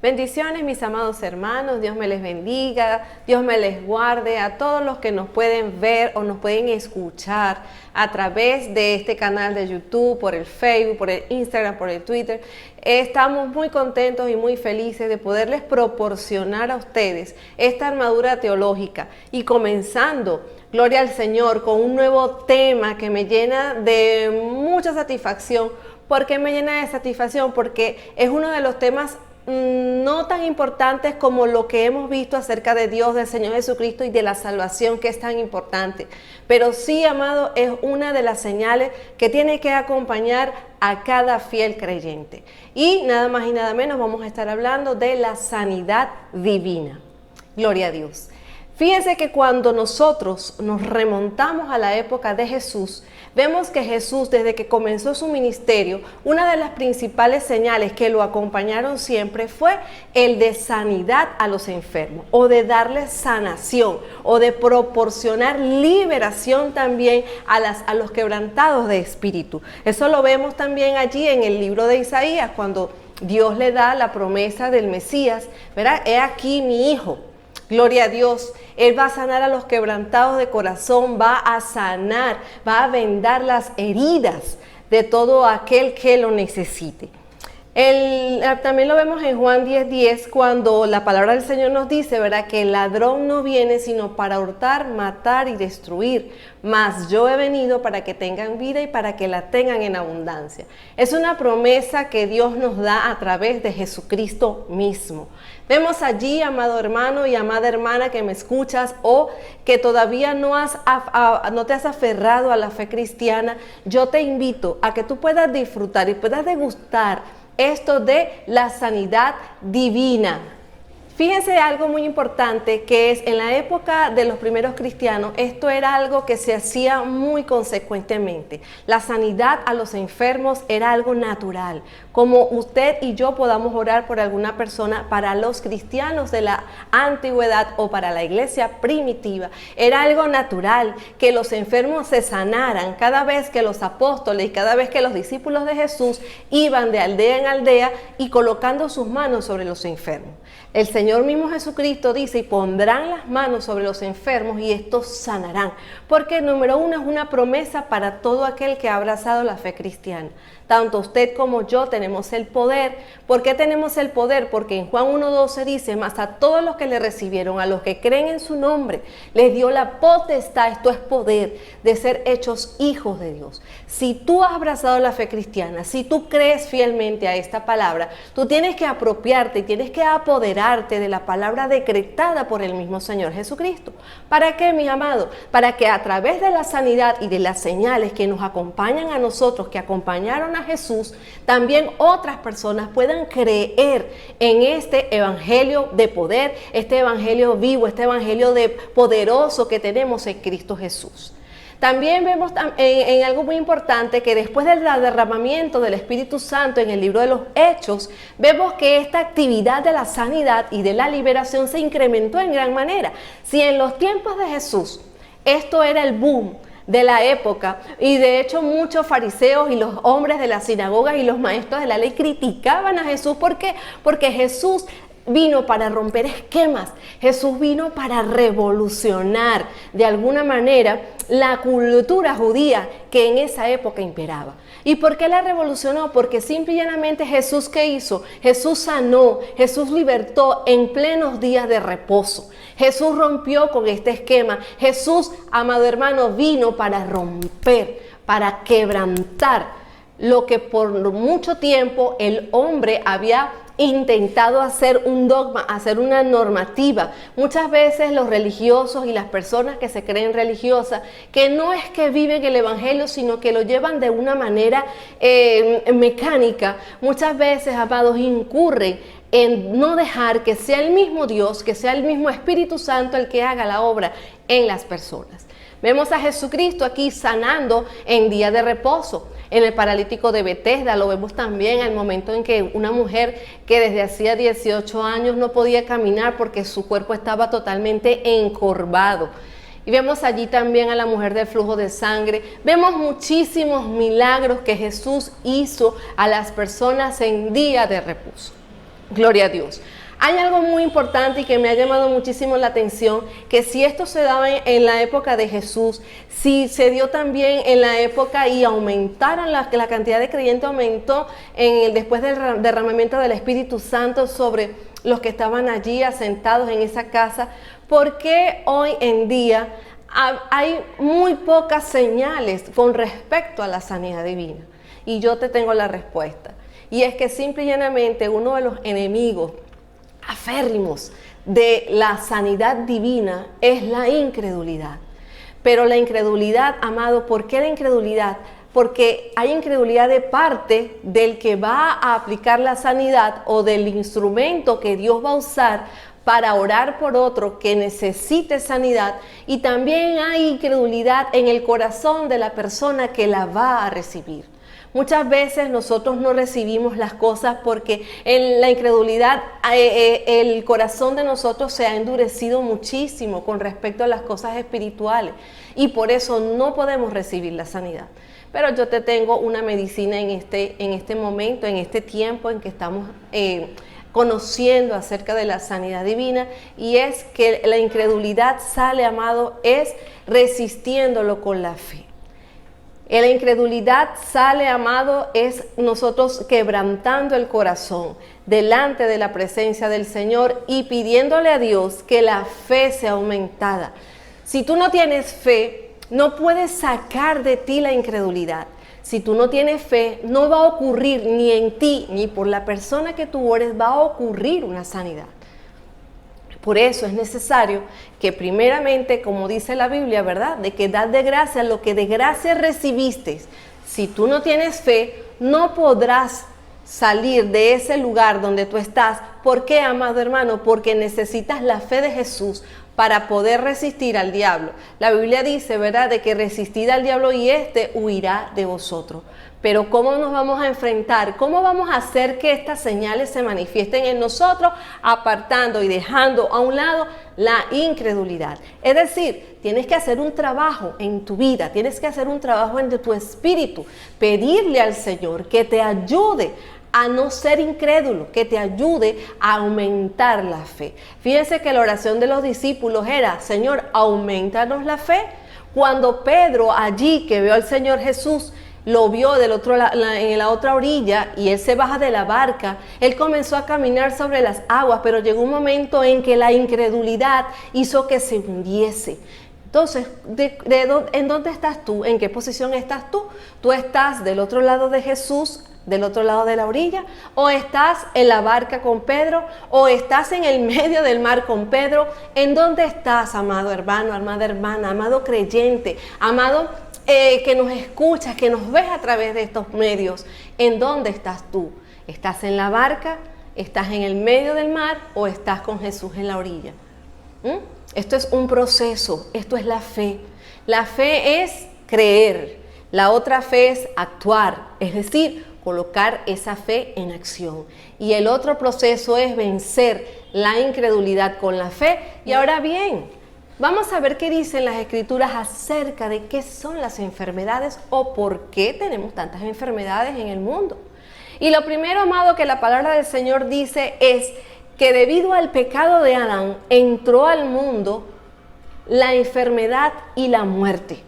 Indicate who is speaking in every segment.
Speaker 1: Bendiciones, mis amados hermanos, Dios me les bendiga, Dios me les guarde a todos los que nos pueden ver o nos pueden escuchar a través de este canal de YouTube, por el Facebook, por el Instagram, por el Twitter. Estamos muy contentos y muy felices de poderles proporcionar a ustedes esta armadura teológica y comenzando, gloria al Señor, con un nuevo tema que me llena de mucha satisfacción. ¿Por qué me llena de satisfacción? Porque es uno de los temas no tan importantes como lo que hemos visto acerca de Dios, del Señor Jesucristo y de la salvación, que es tan importante. Pero sí, amado, es una de las señales que tiene que acompañar a cada fiel creyente. Y nada más y nada menos vamos a estar hablando de la sanidad divina. Gloria a Dios. Fíjense que cuando nosotros nos remontamos a la época de Jesús, vemos que Jesús, desde que comenzó su ministerio, una de las principales señales que lo acompañaron siempre fue el de sanidad a los enfermos, o de darles sanación, o de proporcionar liberación también a los quebrantados de espíritu. Eso lo vemos también allí en el libro de Isaías, cuando Dios le da la promesa del Mesías, ¿verdad? He aquí mi hijo. Gloria a Dios, Él va a sanar a los quebrantados de corazón, va a sanar, va a vendar las heridas de todo aquel que lo necesite. También lo vemos en Juan 10:10, cuando la palabra del Señor nos dice, ¿verdad?, que el ladrón no viene sino para hurtar, matar y destruir, mas yo he venido para que tengan vida y para que la tengan en abundancia. Es una promesa que Dios nos da a través de Jesucristo mismo. Vemos allí, amado hermano y amada hermana que me escuchas o que todavía no te has aferrado a la fe cristiana, yo te invito a que tú puedas disfrutar y puedas degustar esto de la sanidad divina. Fíjense algo muy importante, que es en la época de los primeros cristianos, esto era algo que se hacía muy consecuentemente. La sanidad a los enfermos era algo natural. Como usted y yo podamos orar por alguna persona, para los cristianos de la antigüedad o para la iglesia primitiva, era algo natural que los enfermos se sanaran cada vez que los apóstoles y cada vez que los discípulos de Jesús iban de aldea en aldea y colocando sus manos sobre los enfermos. El Señor mismo Jesucristo dice, y pondrán las manos sobre los enfermos y estos sanarán. Porque número uno, es una promesa para todo aquel que ha abrazado la fe cristiana. Tanto usted como yo tenemos el poder. ¿Por qué tenemos el poder? Porque en Juan 1:12 dice, mas a todos los que le recibieron, a los que creen en su nombre, les dio la potestad, esto es poder, de ser hechos hijos de Dios. Si tú has abrazado la fe cristiana, si tú crees fielmente a esta palabra, tú tienes que apropiarte y tienes que apoderarte de la palabra decretada por el mismo Señor Jesucristo. ¿Para qué, mis amados? Para que a través de la sanidad y de las señales que nos acompañan a nosotros, que acompañaron a Jesús, también otras personas puedan creer en este evangelio de poder, este evangelio vivo, este evangelio de poderoso que tenemos en Cristo Jesús. También vemos en algo muy importante, que después del derramamiento del Espíritu Santo en el libro de los Hechos, vemos que esta actividad de la sanidad y de la liberación se incrementó en gran manera. Si en los tiempos de Jesús esto era el boom de la época, y de hecho muchos fariseos y los hombres de las sinagogas y los maestros de la ley criticaban a Jesús. ¿Por qué? Porque Jesús vino para romper esquemas, Jesús vino para revolucionar de alguna manera la cultura judía que en esa época imperaba. ¿Y por qué la revolucionó? Porque simple y llanamente Jesús, ¿qué hizo? Jesús sanó, Jesús libertó en plenos días de reposo. Jesús rompió con este esquema. Jesús, amado hermano, vino para romper, para quebrantar lo que por mucho tiempo el hombre había intentado hacer un dogma, hacer una normativa. Muchas veces los religiosos y las personas que se creen religiosas, que no es que viven el evangelio, sino que lo llevan de una manera mecánica, muchas veces, amados, incurren en no dejar que sea el mismo Dios, que sea el mismo Espíritu Santo el que haga la obra en las personas. Vemos a Jesucristo aquí sanando en día de reposo. En el paralítico de Betesda lo vemos también al momento en que una mujer que desde hacía 18 años no podía caminar porque su cuerpo estaba totalmente encorvado. Y vemos allí también a la mujer del flujo de sangre. Vemos muchísimos milagros que Jesús hizo a las personas en día de reposo. Gloria a Dios. Hay algo muy importante y que me ha llamado muchísimo la atención, que si esto se daba en la época de Jesús, si se dio también en la época y aumentaron la cantidad de creyentes, aumentó después del derramamiento del Espíritu Santo sobre los que estaban allí asentados en esa casa, ¿por qué hoy en día hay muy pocas señales con respecto a la sanidad divina? Y yo te tengo la respuesta. Y es que simple y llanamente uno de los enemigos aférrimos de la sanidad divina es la incredulidad. Pero la incredulidad, amado, ¿por qué la incredulidad? Porque hay incredulidad de parte del que va a aplicar la sanidad o del instrumento que Dios va a usar para orar por otro que necesite sanidad, y también hay incredulidad en el corazón de la persona que la va a recibir. Muchas veces nosotros no recibimos las cosas porque en la incredulidad el corazón de nosotros se ha endurecido muchísimo con respecto a las cosas espirituales y por eso no podemos recibir la sanidad. Pero yo te tengo una medicina en este momento, en este tiempo en que estamos conociendo acerca de la sanidad divina, y es que la incredulidad sale, amado, es resistiéndolo con la fe. La incredulidad sale, amado, es nosotros quebrantando el corazón delante de la presencia del Señor y pidiéndole a Dios que la fe sea aumentada. Si tú no tienes fe, no puedes sacar de ti la incredulidad. Si tú no tienes fe, no va a ocurrir ni en ti ni por la persona que tú ores va a ocurrir una sanidad. Por eso es necesario que primeramente, como dice la Biblia, ¿verdad? De que dad de gracia lo que de gracia recibiste. Si tú no tienes fe, no podrás salir de ese lugar donde tú estás. ¿Por qué, amado hermano? Porque necesitas la fe de Jesús para poder resistir al diablo. La Biblia dice, ¿verdad?, de que resistid al diablo y éste huirá de vosotros. Pero ¿cómo nos vamos a enfrentar? ¿Cómo vamos a hacer que estas señales se manifiesten en nosotros? Apartando y dejando a un lado la incredulidad. Es decir, tienes que hacer un trabajo en tu vida, tienes que hacer un trabajo en tu espíritu, pedirle al Señor que te ayude a no ser incrédulo, que te ayude a aumentar la fe. Fíjense que la oración de los discípulos era, Señor, aumentanos la fe. Cuando Pedro allí que vio al Señor Jesús, lo vio en la otra orilla y él se baja de la barca, él comenzó a caminar sobre las aguas, pero llegó un momento en que la incredulidad hizo que se hundiese. Entonces, ¿en dónde estás tú? ¿En qué posición estás tú? ¿Tú estás del otro lado de Jesús, del otro lado de la orilla? ¿O estás en la barca con Pedro? ¿O estás en el medio del mar con Pedro? ¿En dónde estás, amado hermano, amada hermana, amado creyente, amado que nos escuchas, que nos ves a través de estos medios? ¿En dónde estás tú? ¿Estás en la barca? ¿Estás en el medio del mar? ¿O estás con Jesús en la orilla? Esto es un proceso, esto es la fe. La fe es creer, la otra fe es actuar, es decir, colocar esa fe en acción. Y el otro proceso es vencer la incredulidad con la fe. Y ahora bien, vamos a ver qué dicen las Escrituras acerca de qué son las enfermedades o por qué tenemos tantas enfermedades en el mundo. Y lo primero, amado, que la palabra del Señor dice es que debido al pecado de Adán entró al mundo la enfermedad y la muerte.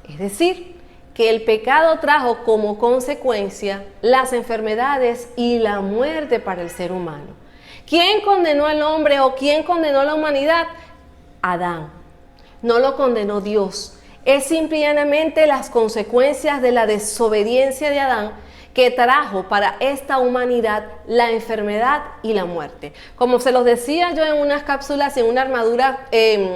Speaker 1: Es decir, que el pecado trajo como consecuencia las enfermedades y la muerte para el ser humano. ¿Quién condenó al hombre o quién condenó a la humanidad? Adán. No lo condenó Dios. Es simple y llanamente las consecuencias de la desobediencia de Adán que trajo para esta humanidad la enfermedad y la muerte. Como se los decía yo en unas cápsulas, en una armadura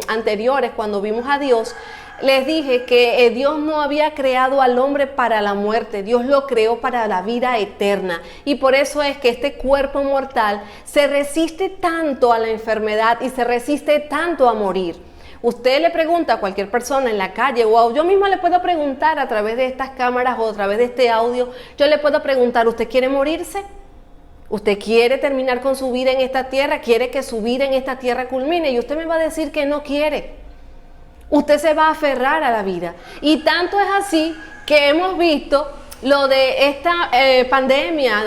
Speaker 1: anteriores, cuando vimos a Dios, les dije que Dios no había creado al hombre para la muerte, Dios lo creó para la vida eterna. Y por eso es que este cuerpo mortal se resiste tanto a la enfermedad y se resiste tanto a morir. Usted le pregunta a cualquier persona en la calle, o yo mismo le puedo preguntar a través de estas cámaras o a través de este audio, yo le puedo preguntar, ¿usted quiere morirse? ¿Usted quiere terminar con su vida en esta tierra? ¿Quiere que su vida en esta tierra culmine? Y usted me va a decir que no quiere. Usted se va a aferrar a la vida. Y tanto es así que hemos visto lo de esta pandemia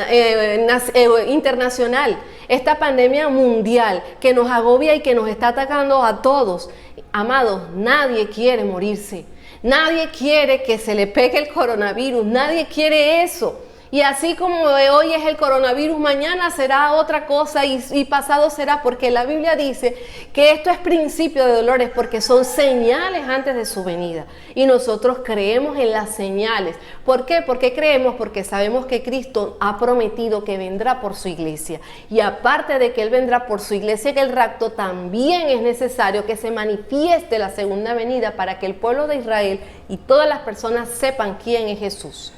Speaker 1: internacional. esta pandemia mundial que nos agobia y que nos está atacando a todos. Amados, nadie quiere morirse. Nadie quiere que se le pegue el coronavirus. Nadie quiere eso. Y así como hoy es el coronavirus, mañana será otra cosa y pasado será, porque la Biblia dice que esto es principio de dolores porque son señales antes de su venida. Y nosotros creemos en las señales. ¿Por qué? ¿Por qué creemos? Porque sabemos que Cristo ha prometido que vendrá por su iglesia. Y aparte de que Él vendrá por su iglesia en el rapto, también es necesario que se manifieste la segunda venida para que el pueblo de Israel y todas las personas sepan quién es Jesús.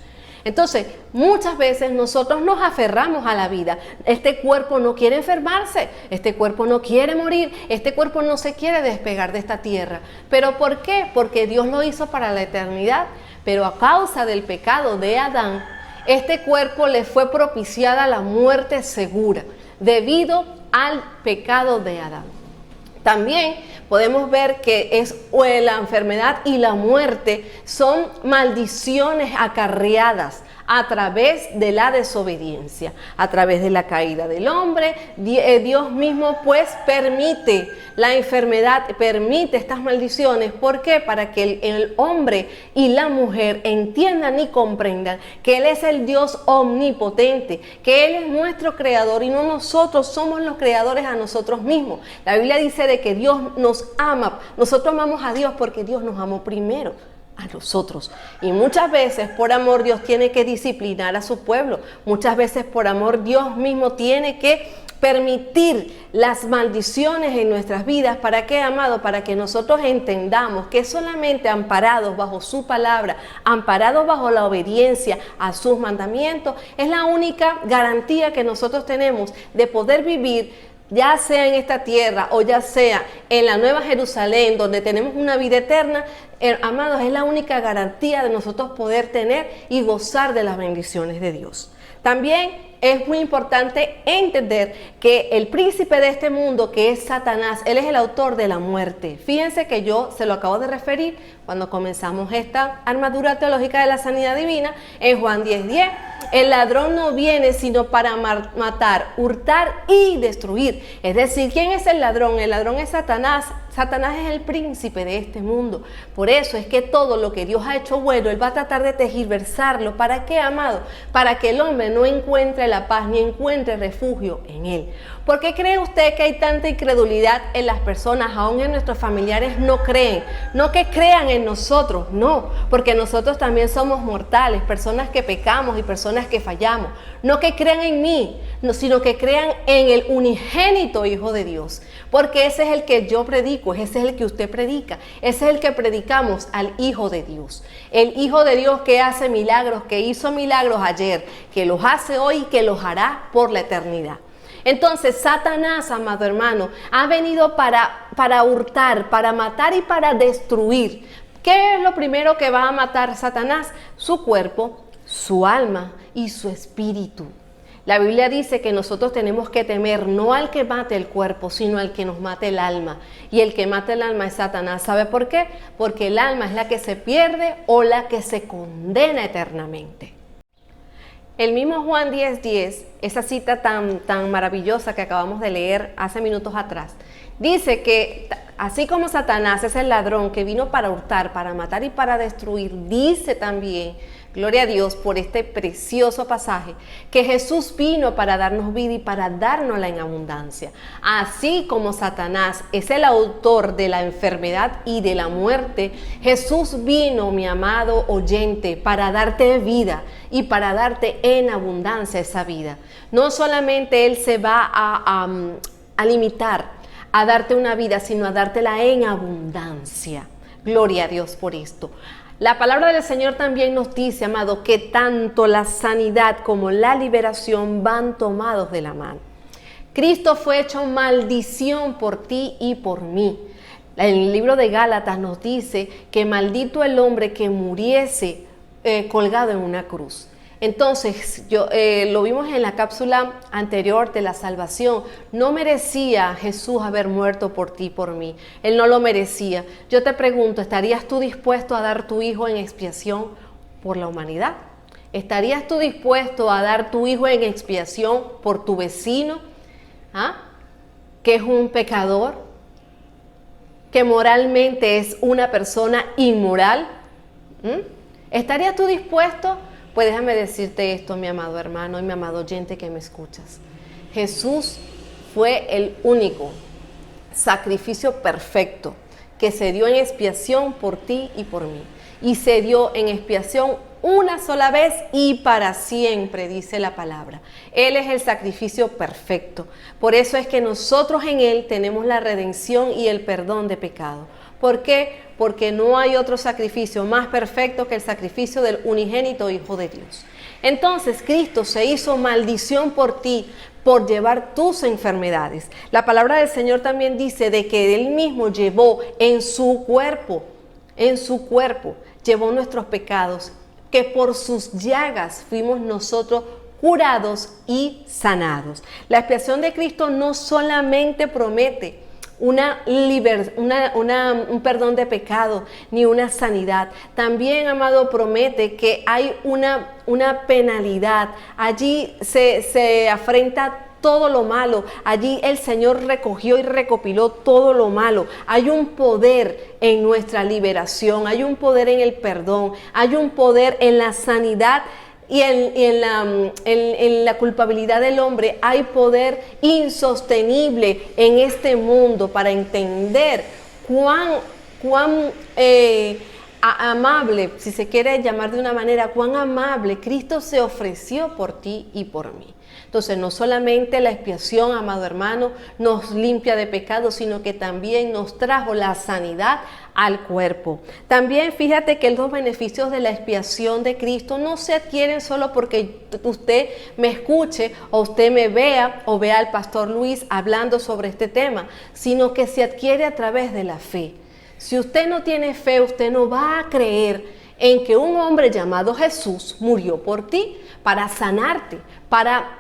Speaker 1: Entonces, muchas veces nosotros nos aferramos a la vida. Este cuerpo no quiere enfermarse, este cuerpo no quiere morir, este cuerpo no se quiere despegar de esta tierra. ¿Pero por qué? Porque Dios lo hizo para la eternidad, pero a causa del pecado de Adán, este cuerpo le fue propiciada la muerte segura, debido al pecado de Adán. También podemos ver que la enfermedad y la muerte son maldiciones acarreadas a través de la desobediencia, a través de la caída del hombre. Dios mismo pues permite la enfermedad, permite estas maldiciones. ¿Por qué? Para que el hombre y la mujer entiendan y comprendan que Él es el Dios omnipotente, que Él es nuestro creador y no nosotros somos los creadores a nosotros mismos. La Biblia dice de que Dios nos ama, nosotros amamos a Dios porque Dios nos amó primero a nosotros. Y muchas veces por amor Dios tiene que disciplinar a su pueblo. Muchas veces por amor Dios mismo tiene que permitir las maldiciones en nuestras vidas. ¿Para qué, amado? Para que nosotros entendamos que solamente amparados bajo su palabra, amparados bajo la obediencia a sus mandamientos, es la única garantía que nosotros tenemos de poder vivir, ya sea en esta tierra o ya sea en la Nueva Jerusalén, donde tenemos una vida eterna. Amados, es la única garantía de nosotros poder tener y gozar de las bendiciones de Dios. También es muy importante entender que el príncipe de este mundo, que es Satanás, él es el autor de la muerte. Fíjense que yo se lo acabo de referir cuando comenzamos esta armadura teológica de la sanidad divina en Juan 10:10. El ladrón no viene sino para matar, hurtar y destruir. Es decir, ¿quién es el ladrón? El ladrón es Satanás. Satanás es el príncipe de este mundo. Por eso es que todo lo que Dios ha hecho bueno, Él va a tratar de tergiversarlo. ¿Para qué, amado? Para que el hombre no encuentre la paz ni encuentre refugio en Él. ¿Por qué cree usted que hay tanta incredulidad en las personas? Aún en nuestros familiares no creen. No que crean en nosotros, no. Porque nosotros también somos mortales, personas que pecamos y personas que fallamos. No que crean en mí, no, sino que crean en el unigénito Hijo de Dios. Porque ese es el que yo predico, ese es el que usted predica. Ese es el que predicamos, al Hijo de Dios. El Hijo de Dios que hace milagros, que hizo milagros ayer, que los hace hoy y que los hará por la eternidad. Entonces, Satanás, amado hermano, ha venido para hurtar, para matar y para destruir. ¿Qué es lo primero que va a matar Satanás? Su cuerpo, su alma y su espíritu. La Biblia dice que nosotros tenemos que temer no al que mate el cuerpo, sino al que nos mate el alma. Y el que mata el alma es Satanás. ¿Sabe por qué? Porque el alma es la que se pierde o la que se condena eternamente. El mismo Juan 10:10, esa cita tan maravillosa que acabamos de leer hace minutos atrás, dice que así como Satanás es el ladrón que vino para hurtar, para matar y para destruir, dice también, gloria a Dios por este precioso pasaje, que Jesús vino para darnos vida y para dárnosla en abundancia. Así como Satanás es el autor de la enfermedad y de la muerte, Jesús vino, mi amado oyente, para darte vida y para darte en abundancia esa vida. No solamente Él se va a limitar a darte una vida, sino a dártela en abundancia. Gloria a Dios por esto. La palabra del Señor también nos dice, amado, que tanto la sanidad como la liberación van tomados de la mano. Cristo fue hecho maldición por ti y por mí. En el libro de Gálatas nos dice que maldito el hombre que muriese colgado en una cruz. Entonces, lo vimos en la cápsula anterior de la salvación. No merecía Jesús haber muerto por ti y por mí. Él no lo merecía. Yo te pregunto, ¿estarías tú dispuesto a dar tu hijo en expiación por la humanidad? ¿Estarías tú dispuesto a dar tu hijo en expiación por tu vecino? que es un pecador, que moralmente es una persona inmoral. ¿Estarías tú dispuesto? Pues déjame decirte esto, mi amado hermano y mi amado oyente que me escuchas. Jesús fue el único sacrificio perfecto que se dio en expiación por ti y por mí. Y se dio en expiación una sola vez y para siempre, dice la palabra. Él es el sacrificio perfecto. Por eso es que nosotros en Él tenemos la redención y el perdón de pecado. ¿Por qué? Porque no hay otro sacrificio más perfecto que el sacrificio del unigénito Hijo de Dios. Entonces Cristo se hizo maldición por ti, por llevar tus enfermedades. La palabra del Señor también dice de que Él mismo llevó en su cuerpo, llevó nuestros pecados, que por sus llagas fuimos nosotros curados y sanados. La expiación de Cristo no solamente promete un perdón de pecado ni una sanidad. También, amado, promete que hay una penalidad. Allí se afrenta todo lo malo. Allí el Señor recogió y recopiló todo lo malo. Hay un poder en nuestra liberación, hay un poder en el perdón, hay un poder en la sanidad. Y en la culpabilidad del hombre hay poder insostenible en este mundo para entender cuán amable, si se quiere llamar de una manera, cuán amable Cristo se ofreció por ti y por mí. Entonces, no solamente la expiación, amado hermano, nos limpia de pecado, sino que también nos trajo la sanidad al cuerpo. También fíjate que los beneficios de la expiación de Cristo no se adquieren solo porque usted me escuche o usted me vea o vea al pastor Luis hablando sobre este tema, sino que se adquiere a través de la fe. Si usted no tiene fe, usted no va a creer en que un hombre llamado Jesús murió por ti para sanarte, para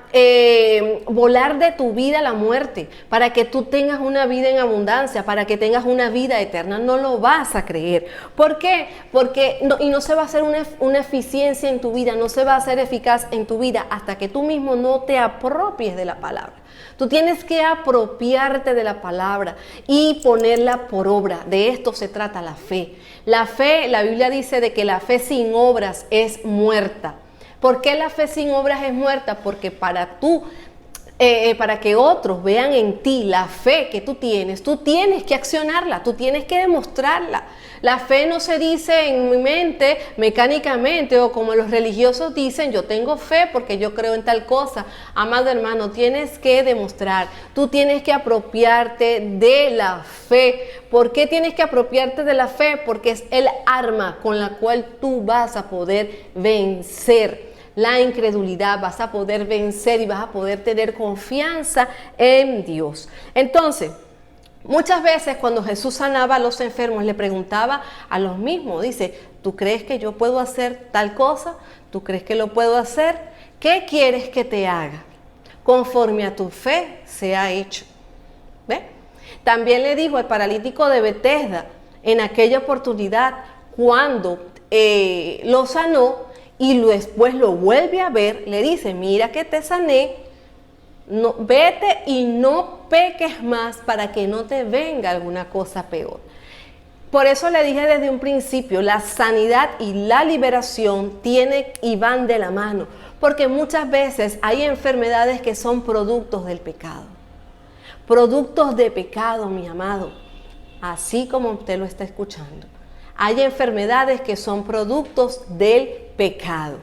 Speaker 1: volar de tu vida la muerte, para que tú tengas una vida en abundancia, para que tengas una vida eterna. No lo vas a creer. ¿Por qué? Porque no se va a hacer una eficiencia en tu vida, no se va a hacer eficaz en tu vida hasta que tú mismo no te apropies de la palabra. Tú tienes que apropiarte de la palabra y ponerla por obra. De esto se trata la fe. La fe, la Biblia dice de que la fe sin obras es muerta. ¿Por qué la fe sin obras es muerta? Porque para que otros vean en ti la fe que tú tienes que accionarla, tú tienes que demostrarla. La fe no se dice en mi mente mecánicamente o como los religiosos dicen, yo tengo fe porque yo creo en tal cosa. Amado hermano, tienes que demostrar, tú tienes que apropiarte de la fe. ¿Por qué tienes que apropiarte de la fe? Porque es el arma con la cual tú vas a poder vencer la incredulidad, vas a poder vencer y vas a poder tener confianza en Dios. Entonces, muchas veces cuando Jesús sanaba a los enfermos, le preguntaba a los mismos, dice, ¿tú crees que yo puedo hacer tal cosa? ¿Tú crees que lo puedo hacer? ¿Qué quieres que te haga? Conforme a tu fe sea hecho. ¿Ve? También le dijo al paralítico de Betesda, en aquella oportunidad, cuando lo sanó, y después lo vuelve a ver, le dice, mira que te sané, no, vete y no peques más para que no te venga alguna cosa peor. Por eso le dije desde un principio, la sanidad y la liberación tienen y van de la mano, porque muchas veces hay enfermedades que son productos del pecado. Productos de pecado, mi amado, así como usted lo está escuchando. Hay enfermedades que son productos del pecado.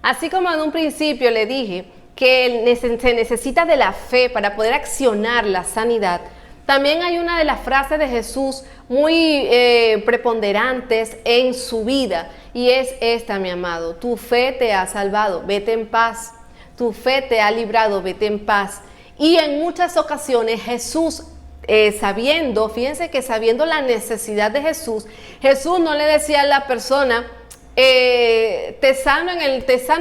Speaker 1: Así como en un principio le dije que se necesita de la fe para poder accionar la sanidad, también hay una de las frases de Jesús muy preponderantes en su vida y es esta, mi amado: tu fe te ha salvado, vete en paz. Tu fe te ha librado, vete en paz. Y en muchas ocasiones Jesús fíjense que sabiendo la necesidad de Jesús, Jesús no le decía a la persona, te sano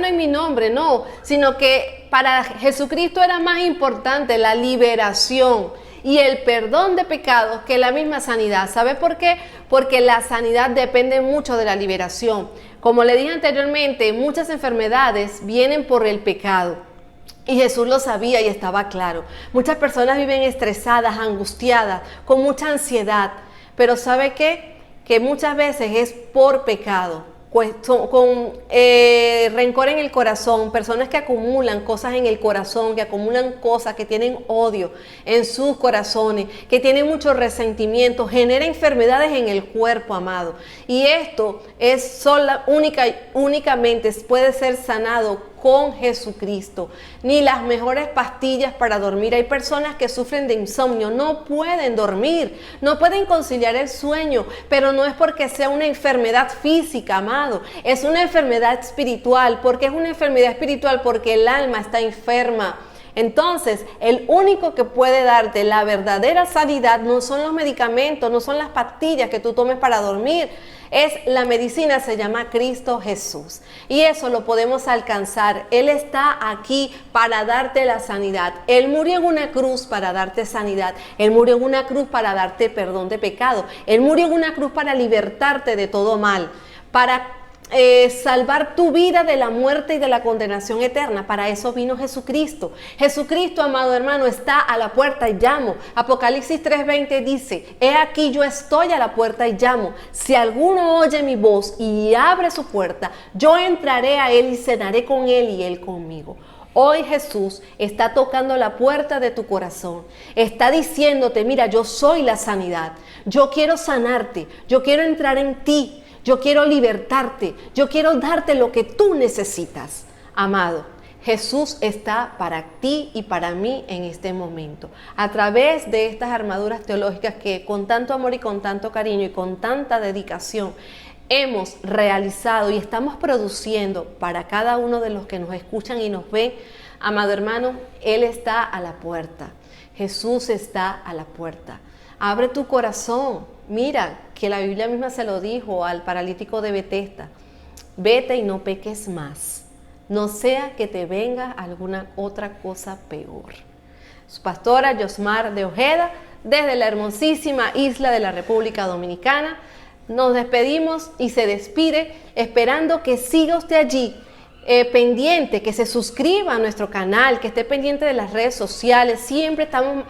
Speaker 1: en mi nombre, no, sino que para Jesucristo era más importante la liberación y el perdón de pecados que la misma sanidad. ¿Sabe por qué? Porque la sanidad depende mucho de la liberación. Como le dije anteriormente, muchas enfermedades vienen por el pecado. Y Jesús lo sabía y estaba claro. Muchas personas viven estresadas, angustiadas, con mucha ansiedad. Pero ¿sabe qué? Que muchas veces es por pecado, con rencor en el corazón, personas que acumulan cosas en el corazón, que acumulan cosas, que tienen odio en sus corazones, que tienen mucho resentimiento, genera enfermedades en el cuerpo, amado. Y esto es únicamente puede ser sanado con Jesucristo. Ni las mejores pastillas para dormir. Hay personas que sufren de insomnio, no pueden dormir, no pueden conciliar el sueño, pero no es porque sea una enfermedad física, amado, es una enfermedad espiritual. ¿Por qué es una enfermedad espiritual? Porque el alma está enferma. Entonces, el único que puede darte la verdadera sanidad no son los medicamentos, no son las pastillas que tú tomes para dormir. Es la medicina, se llama Cristo Jesús. Y eso lo podemos alcanzar. Él está aquí para darte la sanidad. Él murió en una cruz para darte sanidad. Él murió en una cruz para darte perdón de pecado. Él murió en una cruz para libertarte de todo mal. Para salvar tu vida de la muerte y de la condenación eterna. Para eso vino Jesucristo. Jesucristo, amado hermano, está a la puerta y llamo. Apocalipsis 3:20 dice: he aquí yo estoy a la puerta y llamo. Si alguno oye mi voz y abre su puerta, yo entraré a él y cenaré con él y él conmigo. Hoy Jesús está tocando la puerta de tu corazón. Está diciéndote: mira, yo soy la sanidad. Yo quiero sanarte. Yo quiero entrar en ti. Yo quiero libertarte, yo quiero darte lo que tú necesitas. Amado, Jesús está para ti y para mí en este momento. A través de estas armaduras teológicas que con tanto amor y con tanto cariño y con tanta dedicación hemos realizado y estamos produciendo para cada uno de los que nos escuchan y nos ven, amado hermano, Él está a la puerta. Jesús está a la puerta. Abre tu corazón. Mira, que la Biblia misma se lo dijo al paralítico de Betesda: vete y no peques más, no sea que te venga alguna otra cosa peor. Su pastora Yosmar de Ojeda, desde la hermosísima isla de la República Dominicana. Nos despedimos y se despide esperando que siga usted allí, pendiente, que se suscriba a nuestro canal, que esté pendiente de las redes sociales. Siempre estamos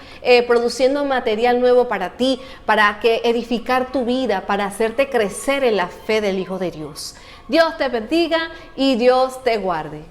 Speaker 1: produciendo material nuevo para ti, para que edificar tu vida, para hacerte crecer en la fe del Hijo de Dios. Dios te bendiga y Dios te guarde.